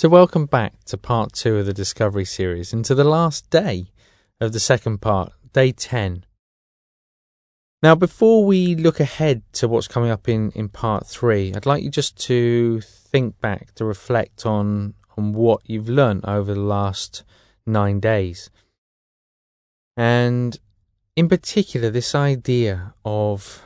So welcome back to part 2 of the Discovery series and to the last day of the second part, day 10. Now, before we look ahead to what's coming up in part 3, I'd like you just to think back, to reflect on what you've learned over the last 9 days. And in particular, this idea of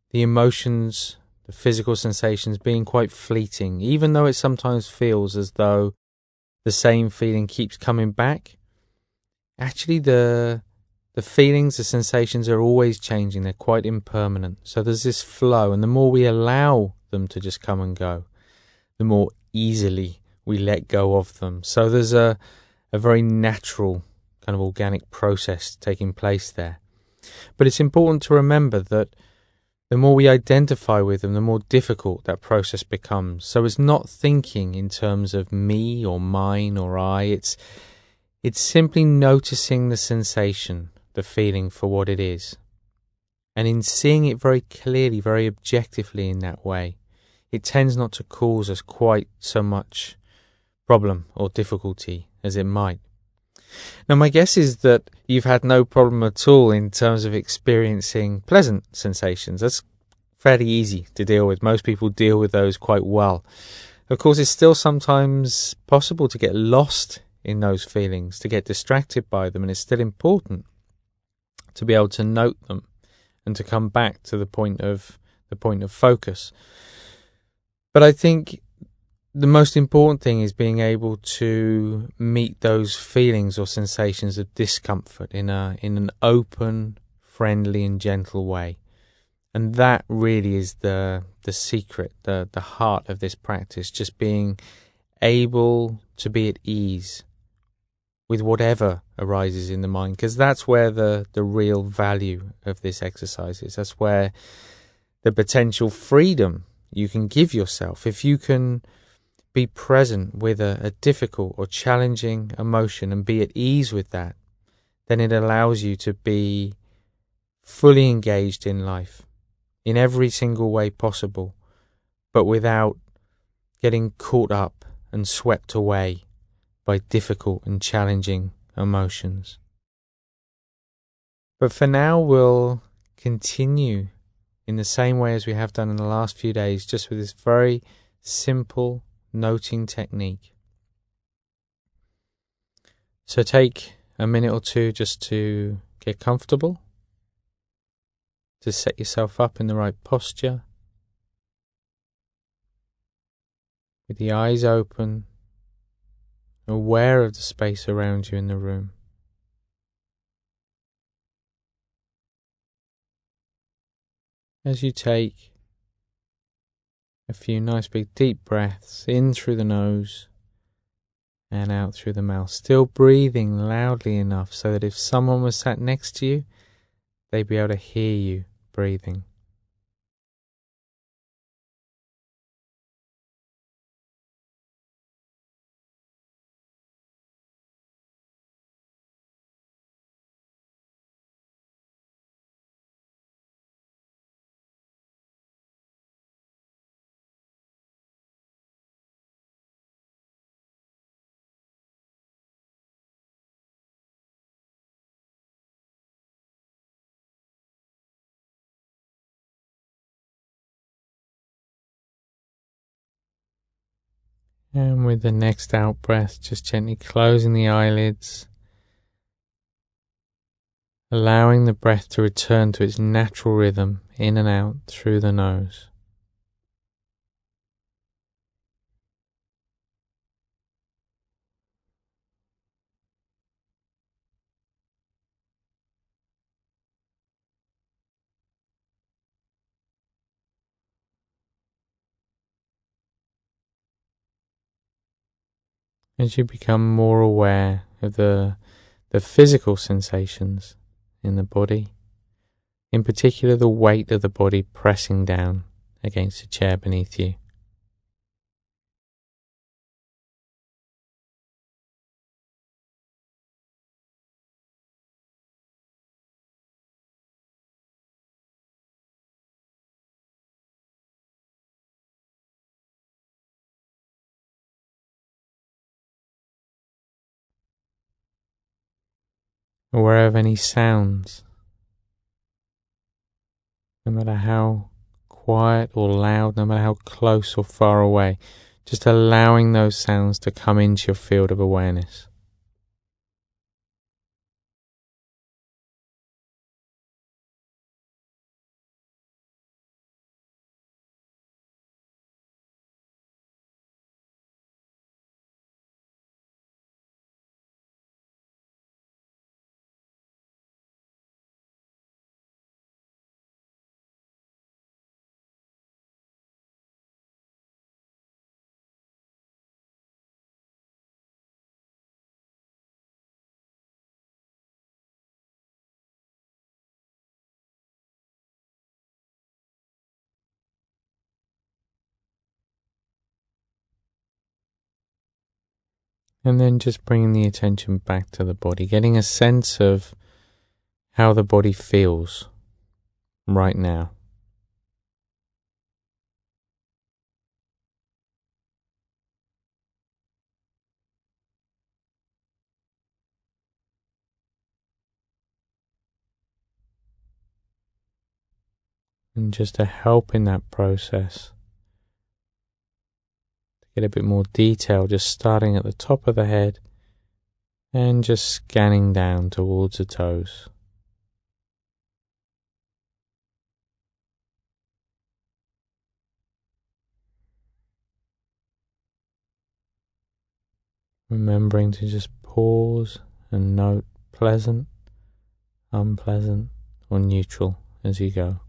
the emotions, the physical sensations being quite fleeting, even though it sometimes feels as though the same feeling keeps coming back. Actually, the feelings, the sensations are always changing. They're quite impermanent. So there's this flow, and the more we allow them to just come and go, the more easily we let go of them. So there's a very natural kind of organic process taking place there. But it's important to remember that the more we identify with them, the more difficult that process becomes. So it's not thinking in terms of me or mine or I. It's simply noticing the sensation, the feeling for what it is. And in seeing it very clearly, very objectively in that way, it tends not to cause us quite so much problem or difficulty as it might. Now, my guess is that you've had no problem at all in terms of experiencing pleasant sensations. That's fairly easy to deal with. Most people deal with those quite well. Of course, it's still sometimes possible to get lost in those feelings, to get distracted by them, and it's still important to be able to note them and to come back to the point of focus. But I think the most important thing is being able to meet those feelings or sensations of discomfort in an open, friendly and gentle way. And that really is the secret, the heart of this practice, just being able to be at ease with whatever arises in the mind, because that's where the real value of this exercise is. That's where the potential freedom you can give yourself. If you can be present with a difficult or challenging emotion and be at ease with that, then it allows you to be fully engaged in life in every single way possible, but without getting caught up and swept away by difficult and challenging emotions. But for now, we'll continue in the same way as we have done in the last few days, just with this very simple noting technique. So take a minute or two just to get comfortable, to set yourself up in the right posture, with the eyes open, aware of the space around you in the room. As you take a few nice big deep breaths in through the nose and out through the mouth, still breathing loudly enough so that if someone was sat next to you, they'd be able to hear you breathing. And with the next out breath, just gently closing the eyelids, allowing the breath to return to its natural rhythm in and out through the nose. As you become more aware of the physical sensations in the body, in particular the weight of the body pressing down against the chair beneath you. aware of any sounds, no matter how quiet or loud, no matter how close or far away, just allowing those sounds to come into your field of awareness. And then just bringing the attention back to the body, getting a sense of how the body feels right now. And just to help in that process, to get a bit more detail, just starting at the top of the head and just scanning down towards the toes. Remembering to just pause and note pleasant, unpleasant, or neutral as you go.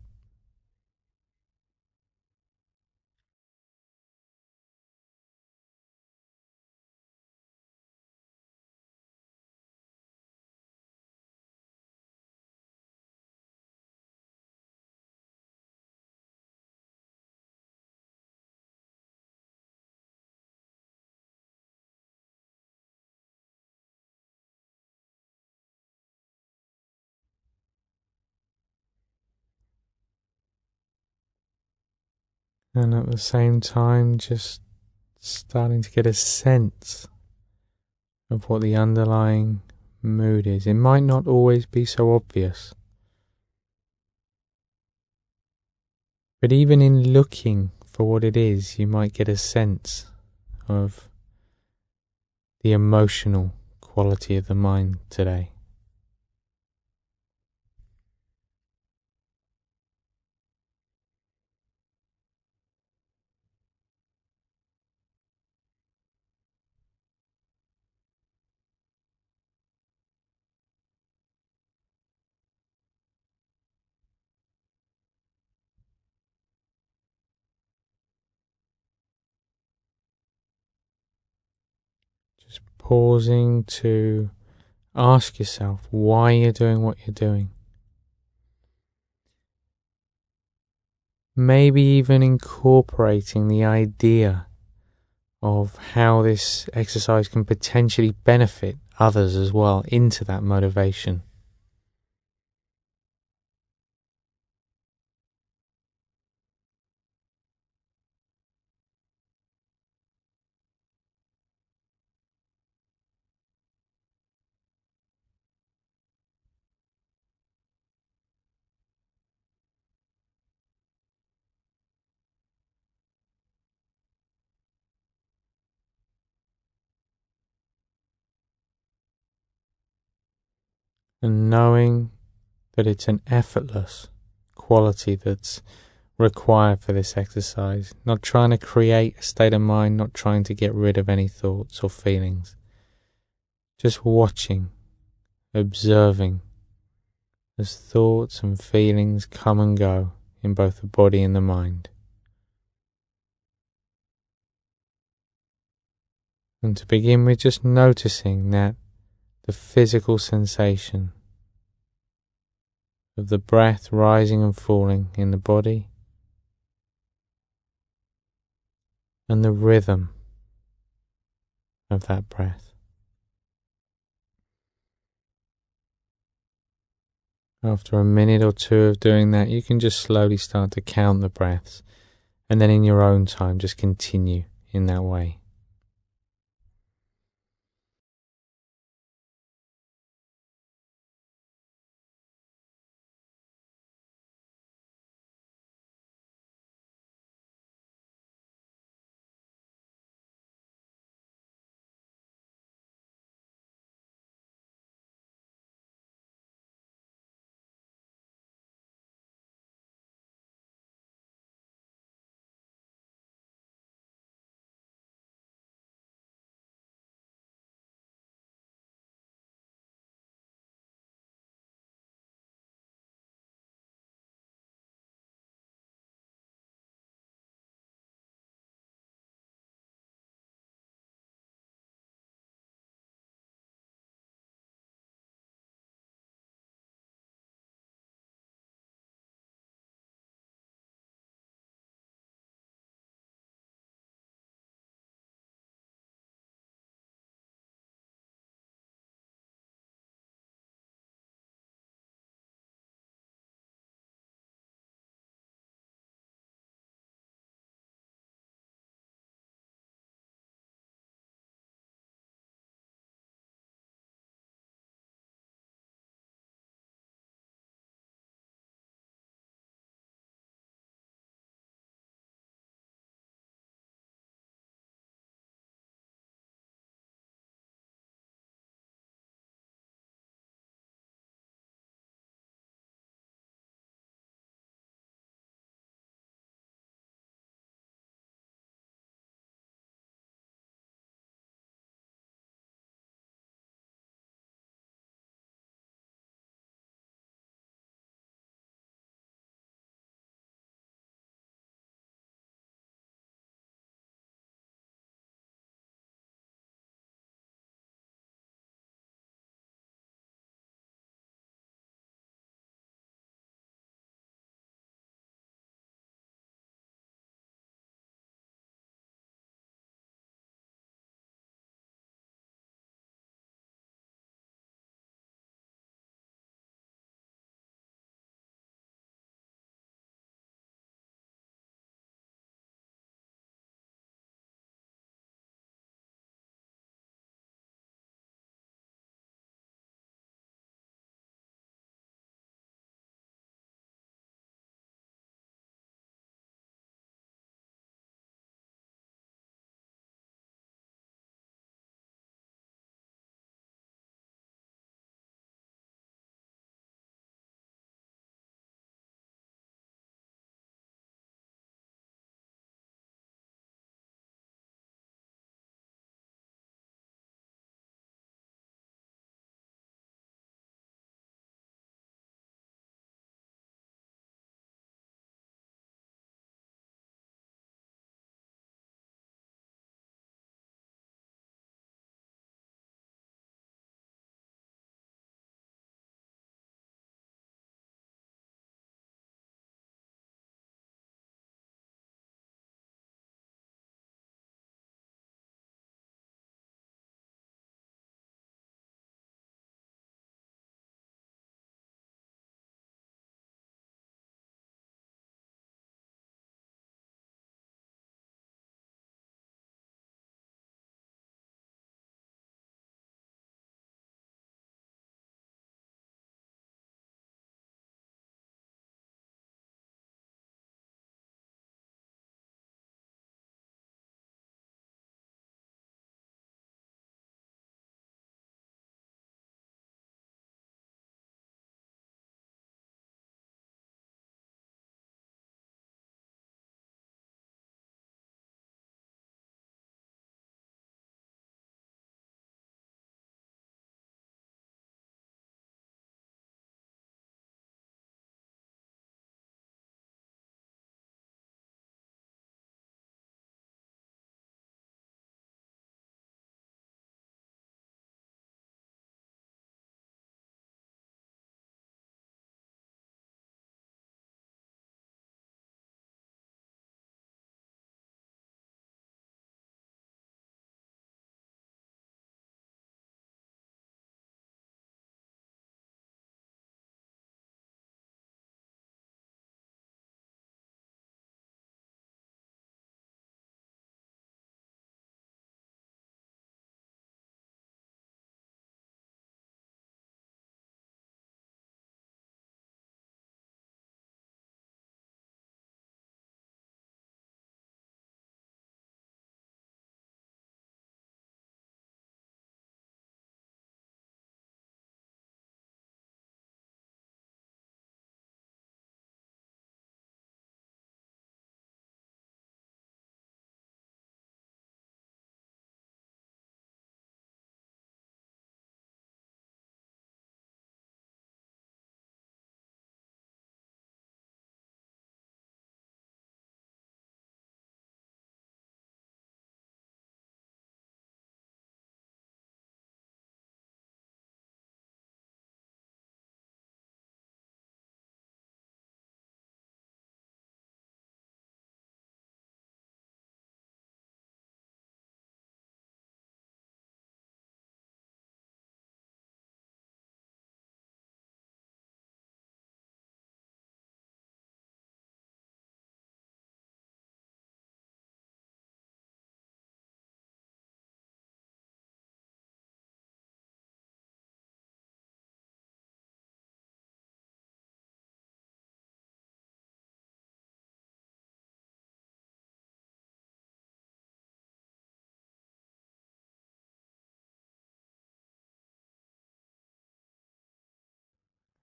And at the same time, just starting to get a sense of what the underlying mood is. It might not always be so obvious, but even in looking for what it is, you might get a sense of the emotional quality of the mind today. Just pausing to ask yourself why you're doing what you're doing. Maybe even incorporating the idea of how this exercise can potentially benefit others as well into that motivation. And knowing that it's an effortless quality that's required for this exercise. Not trying to create a state of mind, not trying to get rid of any thoughts or feelings. Just watching, observing as thoughts and feelings come and go in both the body and the mind. And to begin with, just noticing that the physical sensation of the breath rising and falling in the body, and the rhythm of that breath. After a minute or two of doing that, you can just slowly start to count the breaths, and then in your own time just continue in that way.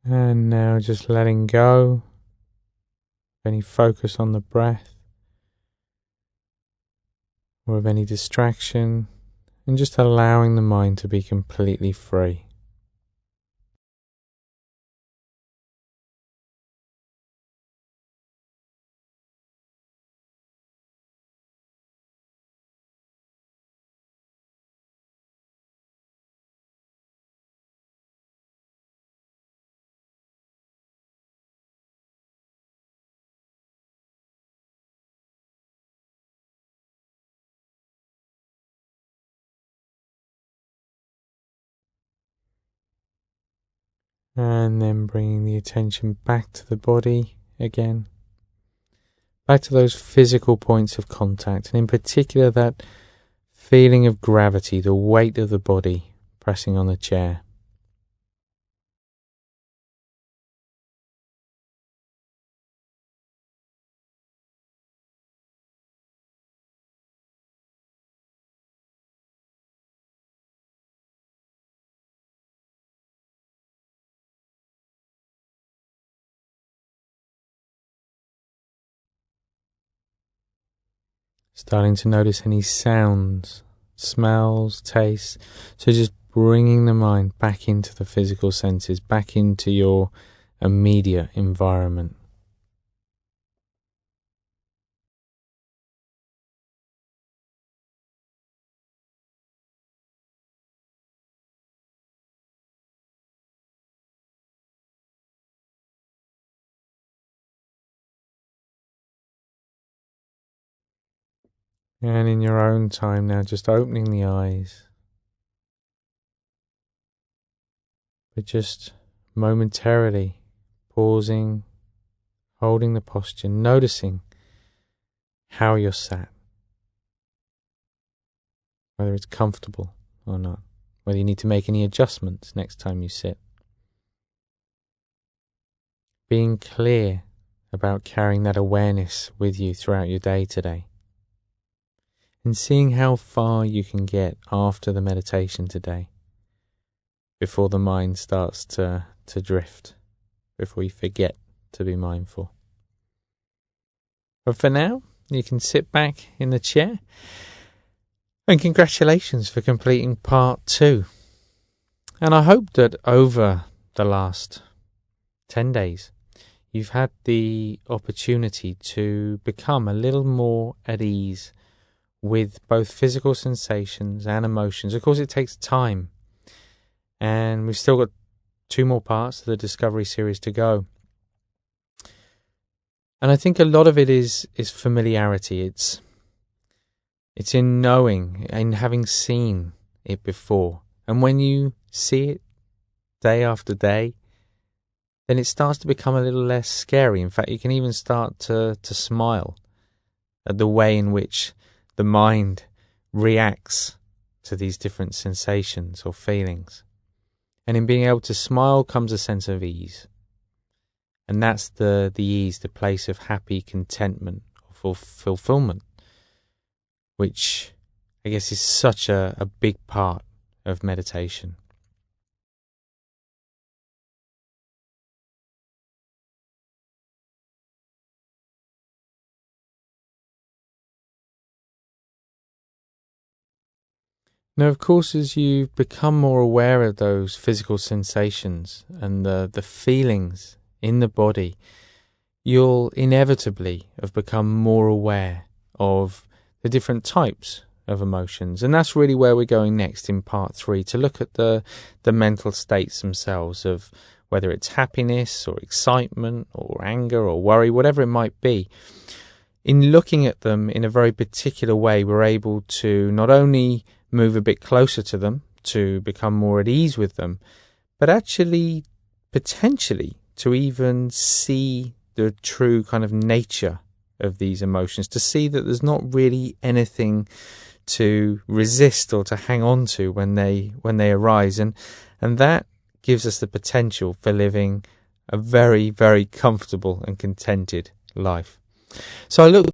And now just letting go of any focus on the breath or of any distraction, and just allowing the mind to be completely free. And then bringing the attention back to the body again, back to those physical points of contact, and in particular that feeling of gravity, the weight of the body pressing on the chair. Starting to notice any sounds, smells, tastes. So just bringing the mind back into the physical senses, back into your immediate environment. And in your own time now, just opening the eyes, but just momentarily pausing, holding the posture, noticing how you're sat, whether it's comfortable or not, whether you need to make any adjustments next time you sit. Being clear about carrying that awareness with you throughout your day today, and seeing how far you can get after the meditation today, before the mind starts to drift, before you forget to be mindful. But for now, you can sit back in the chair, and congratulations for completing part 2. And I hope that over the last 10 days, you've had the opportunity to become a little more at ease with both physical sensations and emotions. Of course, it takes time, and we've still got 2 more parts of the Discovery series to go. And I think a lot of it is familiarity. It's in knowing and having seen it before. And when you see it day after day, then it starts to become a little less scary. In fact, you can even start to smile at the way in which the mind reacts to these different sensations or feelings. And in being able to smile comes a sense of ease. And that's the ease, the place of happy contentment or fulfillment, which I guess is such a big part of meditation. Now, of course, as you become more aware of those physical sensations and the feelings in the body, you'll inevitably have become more aware of the different types of emotions. And that's really where we're going next in part 3, to look at the mental states themselves, of whether it's happiness or excitement or anger or worry, whatever it might be. In looking at them in a very particular way, we're able to not only move a bit closer to them, to become more at ease with them, but actually potentially to even see the true kind of nature of these emotions, to see that there's not really anything to resist or to hang on to when they arise, and that gives us the potential for living a very, very comfortable and contented life. So I look